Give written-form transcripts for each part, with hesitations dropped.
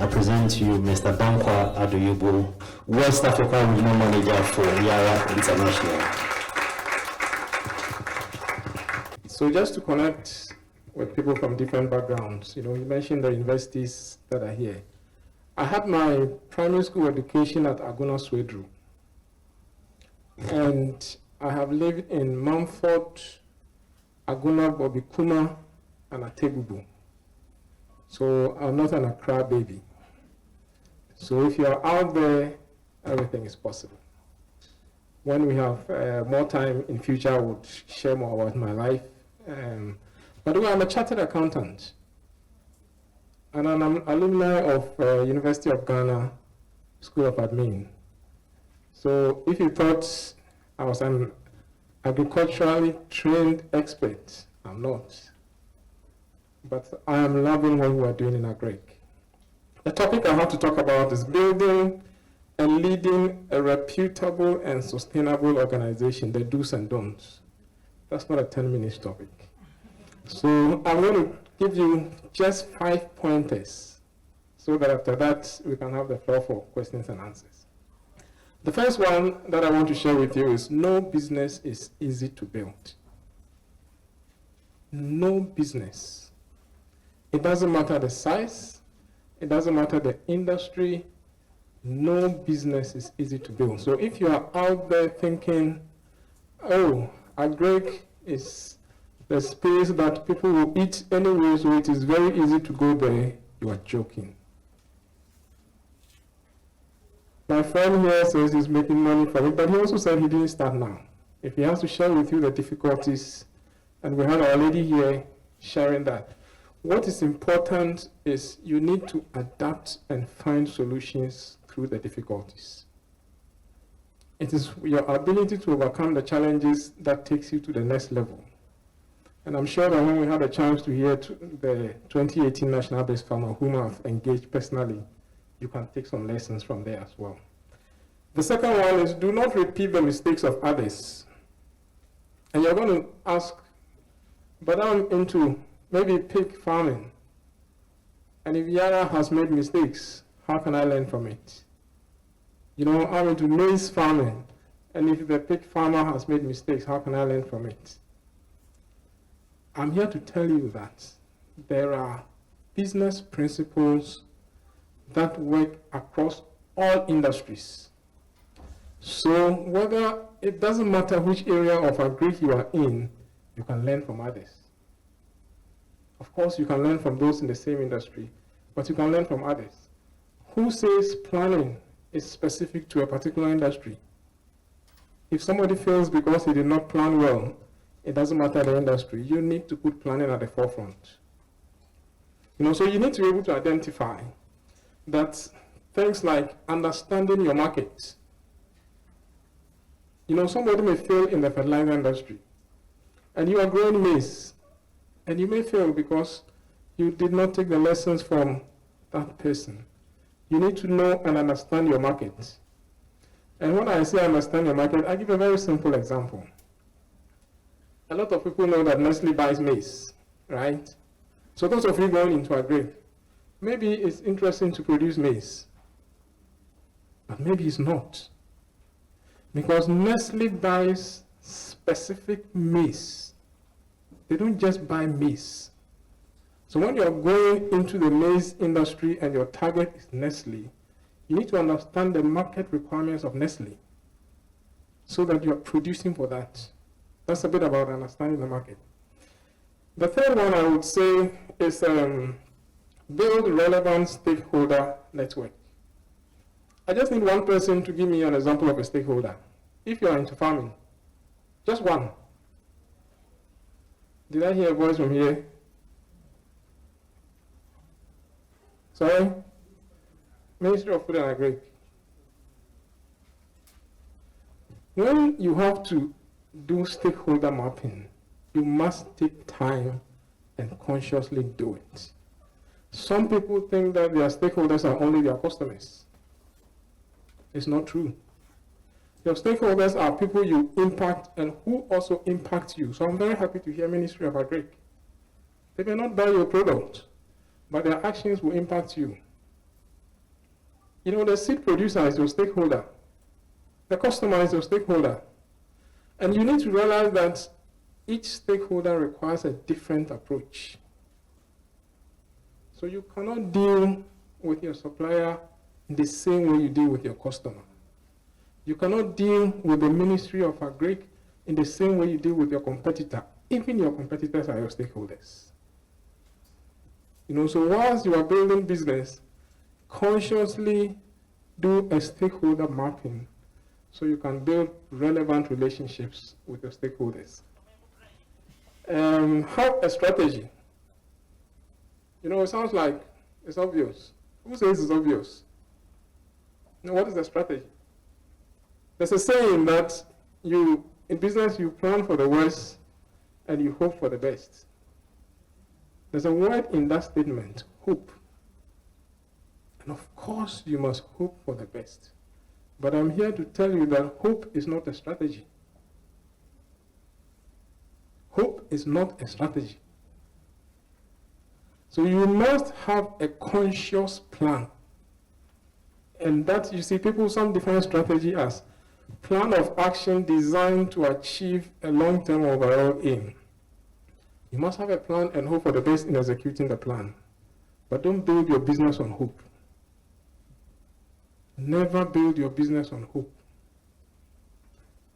I present to you Mr. Danquah Addo-Yobo, West Africa Regional Manager for Yara International. So just to connect with people from different backgrounds, you mentioned the universities that are here. I had my primary school education at Aguna Swedru, and I have lived in Mumford, Aguna, Bobikuma, and Atebubu. So I'm not an Accra baby. So if you're out there, everything is possible. When we have more time in future, I would share more about my life. But I'm a chartered accountant, and I'm an alumni of University of Ghana School of Admin. So if you thought I was an agriculturally trained expert, I'm not. But I am loving what we are doing in Agric. The topic I have to talk about is building and leading a reputable and sustainable organization, the do's and don'ts. That's not a 10-minute topic. So I'm going to give you just 5 pointers so that after that we can have the floor for questions and answers. The first one that I want to share with you is no business is easy to build. No business. It doesn't matter the size, it doesn't matter the industry, no business is easy to build. So if you are out there thinking, oh, Agric is the space that people will eat anyway, so it is very easy to go there, you are joking. My friend here says he's making money from it, but he also said he didn't start now. If he has to share with you the difficulties, and we have our lady here sharing that, what is important is you need to adapt and find solutions through the difficulties. It is your ability to overcome the challenges that takes you to the next level. And I'm sure that when we had a chance to hear the 2018 National Best Farmer whom I've engaged personally, you can take some lessons from there as well. The second one is do not repeat the mistakes of others. And you're going to ask, but I'm into maybe pig farming. And if Yara has made mistakes, how can I learn from it? I'm into maize farming. And if the pig farmer has made mistakes, how can I learn from it? I'm here to tell you that there are business principles that work across all industries. So whether it doesn't matter which area of Agric you are in, you can learn from others. Of course, you can learn from those in the same industry, but you can learn from others. Who says planning is specific to a particular industry? If somebody fails because he did not plan well, it doesn't matter the industry. You need to put planning at the forefront. So you need to be able to identify that things like understanding your market. Somebody may fail in the fertilizer industry, and you are growing maize, and you may fail because you did not take the lessons from that person. You need to know and understand your market. And when I say understand your market, I give a very simple example. A lot of people know that Nestle buys maize, right? So those of you going into Agric, maybe it's interesting to produce maize, but maybe it's not. Because Nestle buys specific maize. They don't just buy maize. So when you're going into the maize industry and your target is Nestle, you need to understand the market requirements of Nestle so that you're producing for that. That's a bit about understanding the market. The third one I would say is build relevant stakeholder network. I just need one person to give me an example of a stakeholder. If you are into farming, just one. Did I hear a voice from here? Sorry? Ministry of Food and Agric. When you have to do stakeholder mapping, you must take time and consciously do it. Some people think that their stakeholders are only their customers. It's not true. Your stakeholders are people you impact and who also impact you. So I'm very happy to hear Ministry of Agric. They may not buy your product, but their actions will impact you. You know, the seed producer is your stakeholder. The customer is your stakeholder. And you need to realize that each stakeholder requires a different approach. So you cannot deal with your supplier in the same way you deal with your customer. You cannot deal with the Ministry of Agric in the same way you deal with your competitor. Even your competitors are your stakeholders. You know, so whilst you are building business, consciously do a stakeholder mapping so you can build relevant relationships with your stakeholders. Have a strategy. You know, it sounds like it's obvious. Who says it's obvious? You know, what is the strategy? There's a saying that in business, you plan for the worst and you hope for the best. There's a word in that statement, hope. And of course, you must hope for the best. But I'm here to tell you that hope is not a strategy. Hope is not a strategy. So you must have a conscious plan. And that, you see, some define strategy as plan of action designed to achieve a long-term overall aim. You must have a plan and hope for the best in executing the plan. But don't build your business on hope. Never build your business on hope.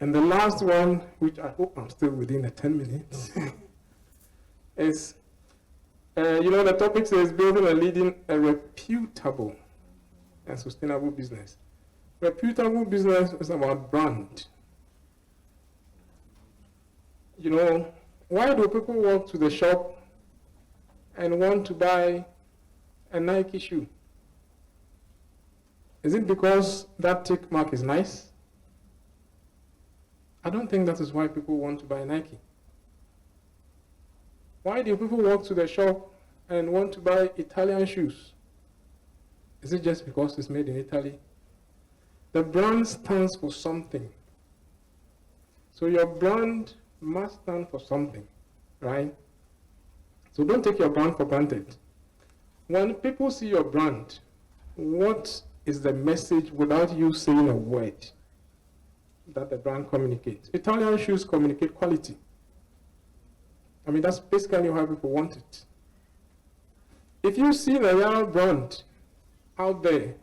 And the last one, which I hope I'm still within the 10 minutes, is, you know, the topic says building and leading a reputable and sustainable business. Reputable business is about brand. You know, why do people walk to the shop and want to buy a Nike shoe? Is it because that tick mark is nice? I don't think that is why people want to buy Nike. Why do people walk to the shop and want to buy Italian shoes? Is it just because it's made in Italy? The brand stands for something. So your brand must stand for something, right? So don't take your brand for granted. When people see your brand, what is the message without you saying a word that the brand communicates? Italian shoes communicate quality. I mean, that's basically how people want it. If you see the Ejura brand out there,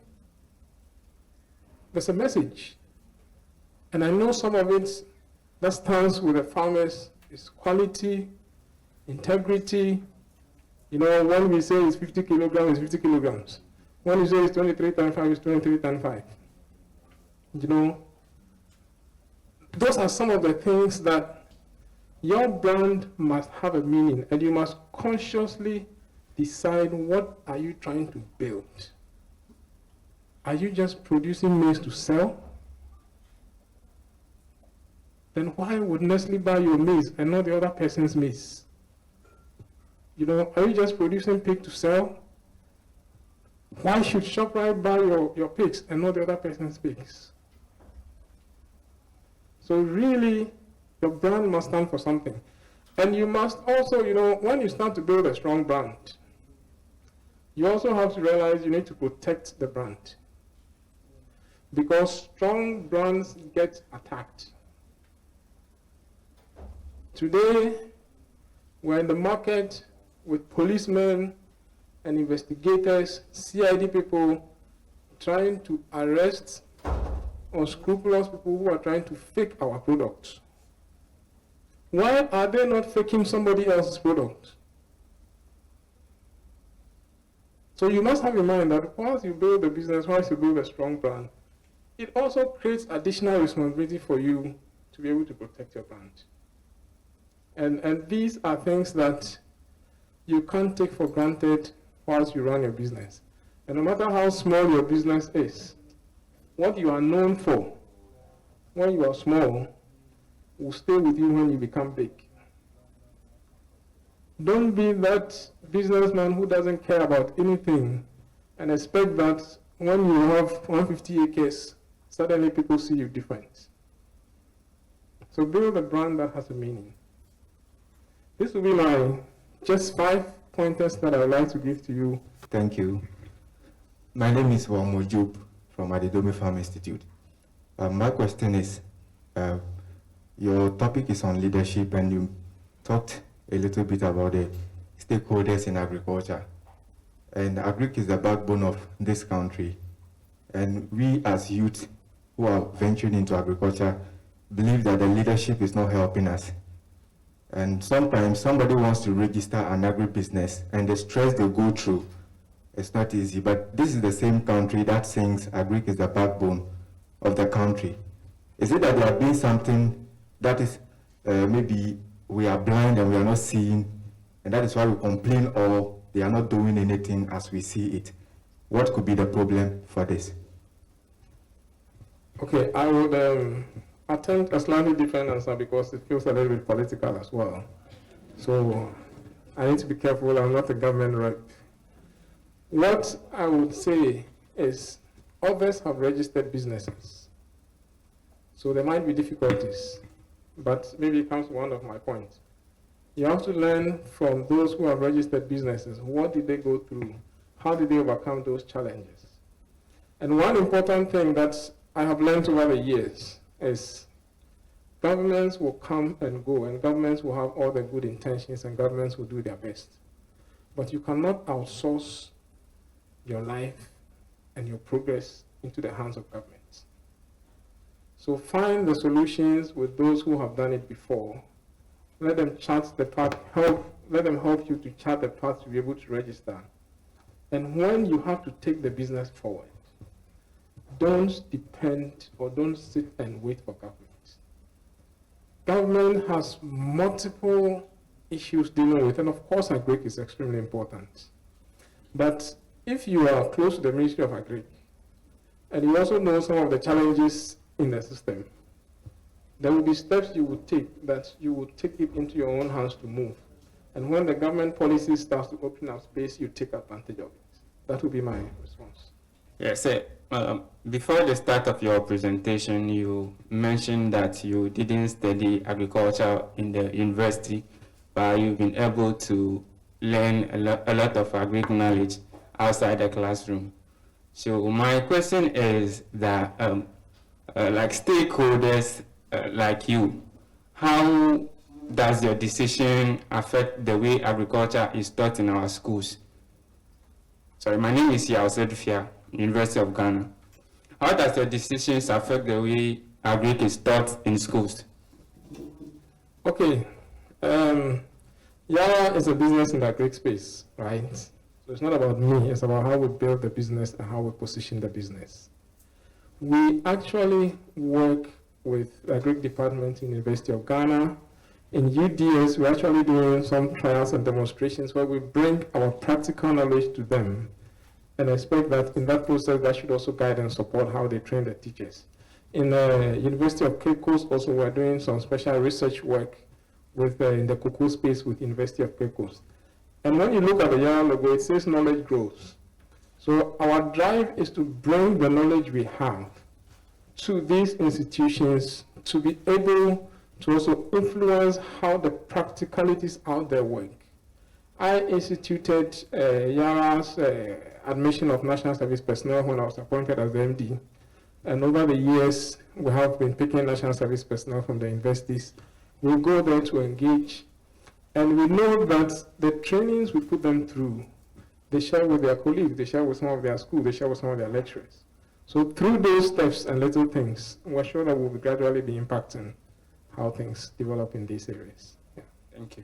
there's a message. And I know some of it that stands with the farmers is quality, integrity. You know, when we say it's 50 kilograms, it's 50 kilograms. When we say it's 23.5, it's 23.5. You know, those are some of the things that your brand must have a meaning, and you must consciously decide what are you trying to build. Are you just producing maize to sell? Then why would Nestle buy your maize and not the other person's maize? You know, are you just producing pig to sell? Why should ShopRite buy your pigs and not the other person's pigs? So really, your brand must stand for something. And you must also, you know, when you start to build a strong brand, you also have to realize you need to protect the brand. Because strong brands get attacked. Today, we're in the market with policemen and investigators, CID people, trying to arrest unscrupulous people who are trying to fake our products. Why are they not faking somebody else's product? So you must have in mind that once you build a business, once you build a strong brand, it also creates additional responsibility for you to be able to protect your brand. And these are things that you can't take for granted whilst you run your business. And no matter how small your business is, what you are known for when you are small will stay with you when you become big. Don't be that businessman who doesn't care about anything and expect that when you have 150 acres, suddenly people see you different. So build a brand that has a meaning. This will be my just 5 pointers that I would like to give to you. Thank you. My name is Wamo Job. from Adidome Farm Institute. My question is, your topic is on leadership, and you talked a little bit about the stakeholders in agriculture. And Agric is the backbone of this country. And we as youth who are venturing into agriculture believe that the leadership is not helping us. And sometimes somebody wants to register an agribusiness, and the stress they go through, it's not easy. But this is the same country that sings Agric is the backbone of the country. Is it that they are doing something that is maybe we are blind and we are not seeing, and that is why we complain, or they are not doing anything as we see it? What could be the problem for this? Okay, I would attempt a slightly different answer because it feels a little bit political as well. So I need to be careful. I'm not a government rep. What I would say is others have registered businesses. So there might be difficulties, but maybe it comes to one of my points. You have to learn from those who have registered businesses. What did they go through? How did they overcome those challenges? And one important thing that I have learned over the years is governments will come and go, and governments will have all the good intentions, and governments will do their best. But you cannot outsource your life and your progress into the hands of governments. So find the solutions with those who have done it before. Let them chart the path, let them help you to chart the path to be able to register. And when you have to take the business forward, don't depend or don't sit and wait for government. Government has multiple issues dealing with, and of course Agric is extremely important. But if you are close to the Ministry of Agric, and you also know some of the challenges in the system, there will be steps you would take that you would take it into your own hands to move. And when the government policy starts to open up space, you take advantage of it. That would be my response. Yes, before the start of your presentation, you mentioned that you didn't study agriculture in the university, but you've been able to learn a lot of agric knowledge outside the classroom. So my question is that, like stakeholders like you, how does your decision affect the way agriculture is taught in our schools? Sorry, my name is Yao Sedufia, University of Ghana. How does your decisions affect the way Agric is taught in schools? Okay, Yara is a business in the Agric space, right? So it's not about me, it's about how we build the business and how we position the business. We actually work with the Agric department in the University of Ghana. In UDS, we're actually doing some trials and demonstrations where we bring our practical knowledge to them, and expect that in that process, that should also guide and support how they train the teachers. In the University of Cape Coast, also, we're doing some special research work with in the cocoa space with University of Cape Coast. And when you look at the Yara logo, it says knowledge grows. So our drive is to bring the knowledge we have to these institutions to be able to also influence how the practicalities out there work. I instituted Yara's admission of national service personnel when I was appointed as the MD. And over the years, we have been picking national service personnel from the universities. We go there to engage, and we know that the trainings we put them through, they share with their colleagues, they share with some of their schools, they share with some of their lecturers. So through those steps and little things, we're sure that we'll gradually be impacting how things develop in these areas. Yeah. Thank you.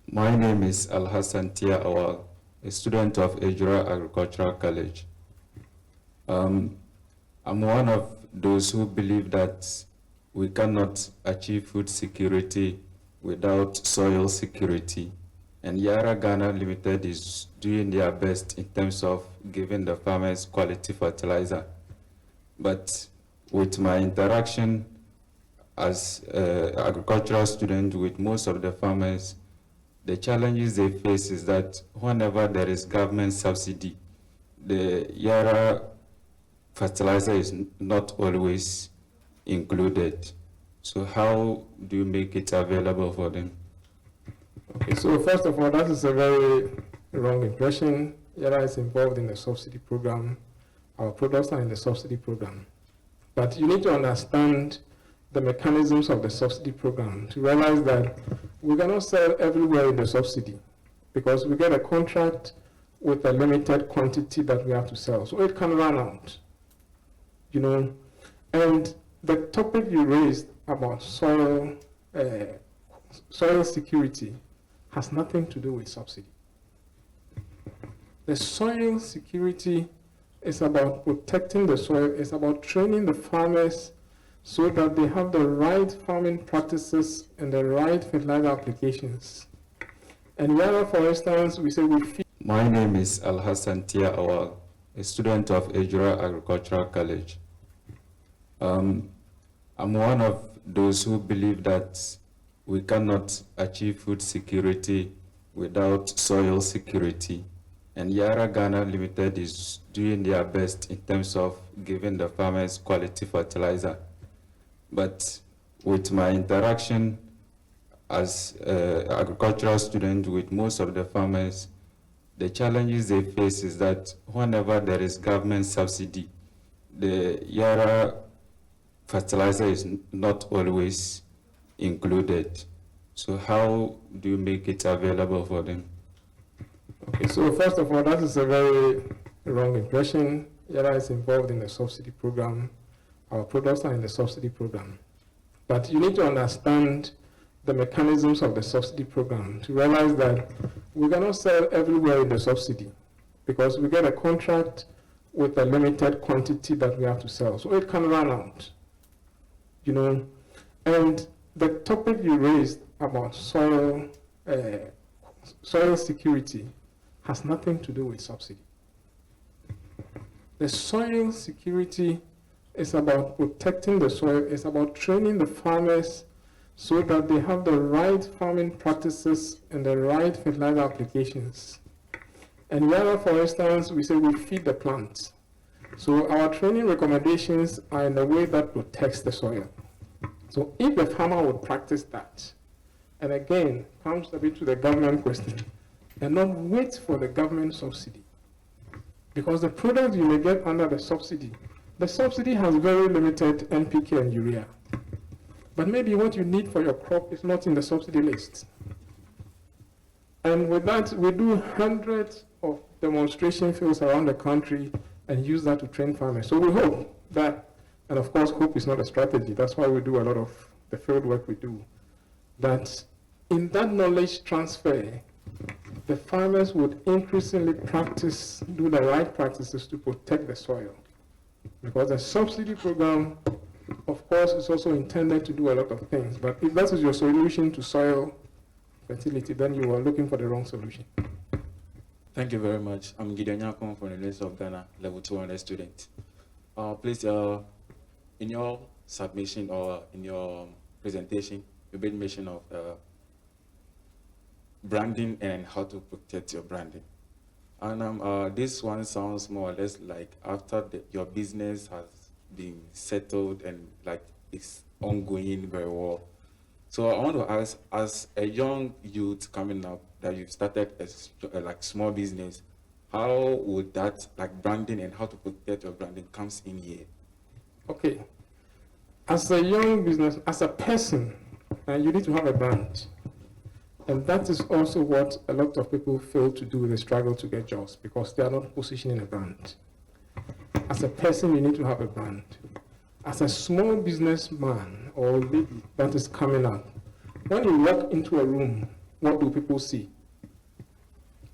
My name is Al-Hassan Tia Awal, a student of Ejura Agricultural College. I'm one of those who believe that we cannot achieve food security without soil security. And Yara Ghana Limited is doing their best in terms of giving the farmers quality fertilizer. But with my interaction as an agricultural student with most of the farmers, the challenges they face is that whenever there is government subsidy, the Yara fertilizer is not always included. So how do you make it available for them? Okay, so first of all, that is a very wrong impression. Yara is involved in the subsidy program. Our products are in the subsidy program. But you need to understand the mechanisms of the subsidy program to realize that we cannot sell everywhere in the subsidy because we get a contract with a limited quantity that we have to sell. So it can run out, you know. And the topic you raised about soil security has nothing to do with subsidy. The soil security is about protecting the soil, it's about training the farmers so that they have the right farming practices and the right fertilizer applications. And Yara, for instance, we say we feed. My name is Alhassan Tia Awal, a student of Ejura Agricultural College. I'm one of those who believe that we cannot achieve food security without soil security. And Yara Ghana Limited is doing their best in terms of giving the farmers quality fertilizer. But with my interaction as an agricultural student with most of the farmers, the challenges they face is that whenever there is government subsidy, the Yara fertilizer is not always included. So how do you make it available for them? Okay, so first of all, that is a very wrong impression. Yara is involved in the subsidy program. Our products are in the subsidy program. But you need to understand the mechanisms of the subsidy program to realize that we cannot sell everywhere in the subsidy because we get a contract with a limited quantity that we have to sell. So it can run out, you know. And the topic you raised about soil security has nothing to do with subsidy. The soil security is about protecting the soil, it's about training the farmers so that they have the right farming practices and the right fertilizer applications. And Yara, for instance, we say we feed the plants. So our training recommendations are in a way that protects the soil. So if the farmer would practice that, and again, comes a bit to the government question, and not wait for the government subsidy. Because the product you may get under the subsidy has very limited NPK and urea. But maybe what you need for your crop is not in the subsidy list. And with that, we do hundreds of demonstration fields around the country and use that to train farmers. So we hope that, and of course, hope is not a strategy. That's why we do a lot of the field work we do. That in that knowledge transfer, the farmers would increasingly do the right practices to protect the soil. Because the subsidy program, of course, is also intended to do a lot of things. But if that is your solution to soil fertility, then you are looking for the wrong solution. Thank you very much. I'm Gideon Yakon from the University of Ghana, level 200 student. Please, in your submission or in your presentation, you made mention of branding and how to protect your branding. And this one sounds more or less like after your business has been settled and like it's ongoing very well. So I want to ask, as a young youth coming up that you've started a like small business, how would that like branding and how to protect your branding comes in here? Okay, as a young business, as a person, you need to have a brand. And that is also what a lot of people fail to do. They struggle to get jobs because they are not positioning a brand. As a person, you need to have a brand. As a small businessman or lady that is coming up, when you walk into a room, what do people see?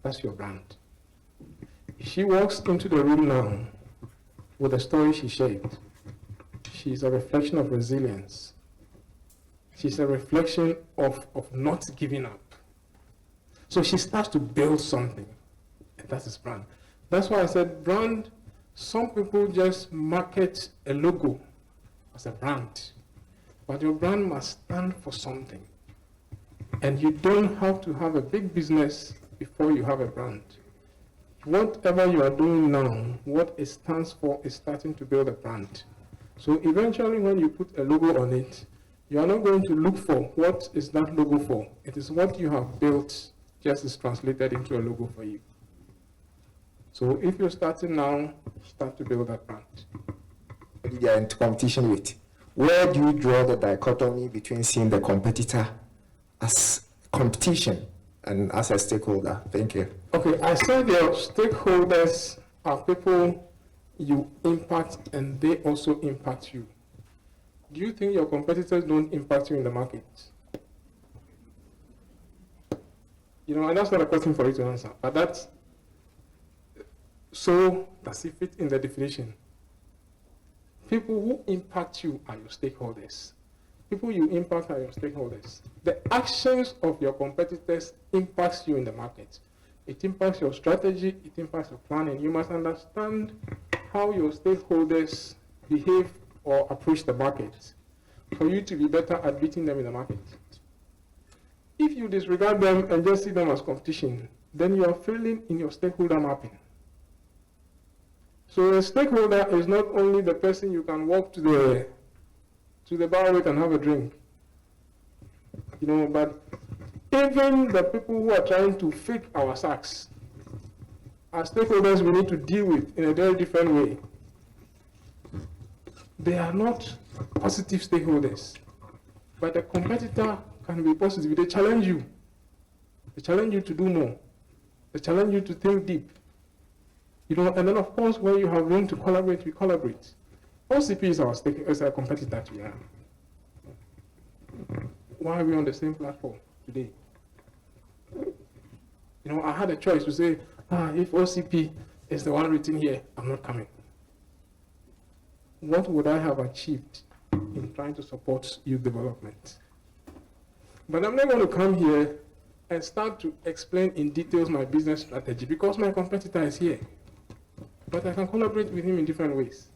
That's your brand. If she walks into the room now with a story she shared, she's a reflection of resilience. She's a reflection of not giving up. So she starts to build something, and that's his brand. That's why I said brand, some people just market a logo as a brand, but your brand must stand for something. And you don't have to have a big business before you have a brand. Whatever you are doing now, what it stands for is starting to build a brand. So eventually when you put a logo on it, You are not going to look for what is that logo for. It is what you have built just is translated into a logo for you. So if you're starting now, start to build that brand. You are into competition with. Where do you draw the dichotomy between seeing the competitor as competition and as a stakeholder? Thank you. Okay, I said your stakeholders are people you impact and they also impact you. Do you think your competitors don't impact you in the market? You know, and that's not a question for you to answer, but that's, so does it fit in the definition? People who impact you are your stakeholders. People you impact are your stakeholders. The actions of your competitors impacts you in the market. It impacts your strategy, it impacts your planning. You must understand how your stakeholders behave or approach the market for you to be better at beating them in the market. If you disregard them and just see them as competition, then you are failing in your stakeholder mapping. So a stakeholder is not only the person you can walk to the bar with and have a drink, you know, but even the people who are trying to fake our sacks are stakeholders we need to deal with in a very different way. They are not positive stakeholders, but a competitor can be positive. They challenge you. They challenge you to do more. They challenge you to think deep. You know, and then of course, when you have room to collaborate, we collaborate. OCP is our competitor to you. Why are we on the same platform today? You know, I had a choice to say, if OCP is the one written here, I'm not coming. What would I have achieved in trying to support youth development? But I'm not going to come here and start to explain in details my business strategy because my competitor is here. But I can collaborate with him in different ways.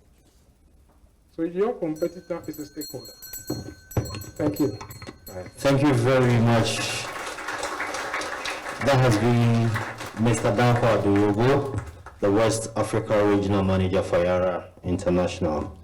So your competitor is a stakeholder. Thank you. Thank you very much. That has been Mr. Danquah Addo-Yobo, the West Africa Regional Manager for Yara International.